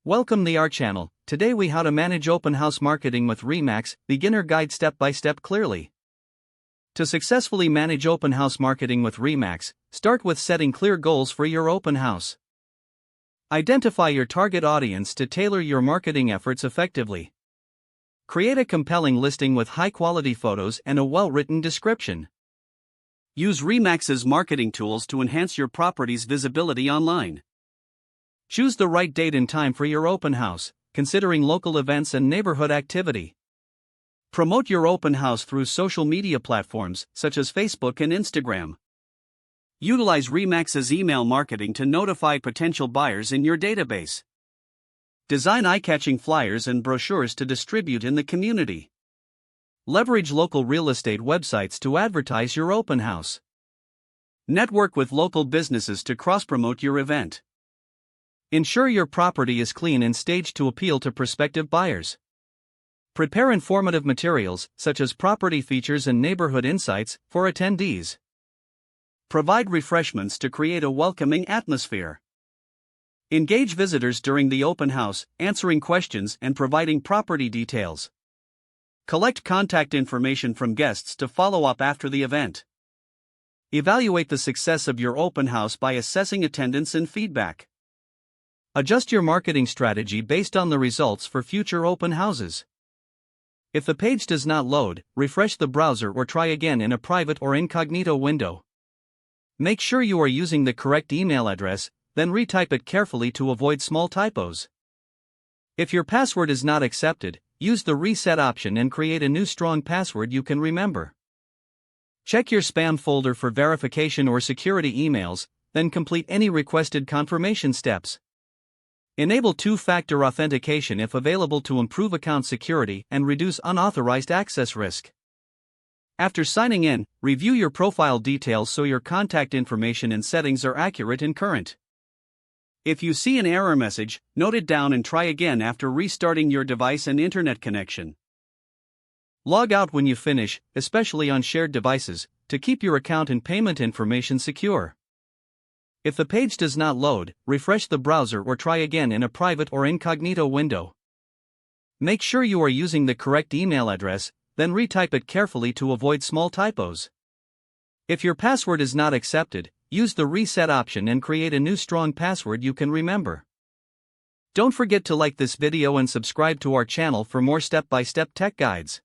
Welcome to our channel. Today we how to manage open house marketing with Remax, beginner guide step by step clearly. To successfully manage open house marketing with Remax, start with setting clear goals for your open house. Identify your target audience to tailor your marketing efforts effectively. Create a compelling listing with high-quality photos and a well-written description. Use Remax's marketing tools to enhance your property's visibility online. Choose the right date and time for your open house, considering local events and neighborhood activity. Promote your open house through social media platforms such as Facebook and Instagram. Utilize Remax's email marketing to notify potential buyers in your database. Design eye-catching flyers and brochures to distribute in the community. Leverage local real estate websites to advertise your open house. Network with local businesses to cross-promote your event. Ensure your property is clean and staged to appeal to prospective buyers. Prepare informative materials, such as property features and neighborhood insights, for attendees. Provide refreshments to create a welcoming atmosphere. Engage visitors during the open house, answering questions and providing property details. Collect contact information from guests to follow up after the event. Evaluate the success of your open house by assessing attendance and feedback. Adjust your marketing strategy based on the results for future open houses. If the page does not load, refresh the browser or try again in a private or incognito window. Make sure you are using the correct email address, then retype it carefully to avoid small typos. If your password is not accepted, use the reset option and create a new strong password you can remember. Check your spam folder for verification or security emails, then complete any requested confirmation steps. Enable two-factor authentication if available to improve account security and reduce unauthorized access risk. After signing in, review your profile details so your contact information and settings are accurate and current. If you see an error message, note it down and try again after restarting your device and internet connection. Log out when you finish, especially on shared devices, to keep your account and payment information secure. If the page does not load, refresh the browser or try again in a private or incognito window. Make sure you are using the correct email address, then retype it carefully to avoid small typos. If your password is not accepted, use the reset option and create a new strong password you can remember. Don't forget to like this video and subscribe to our channel for more step-by-step tech guides.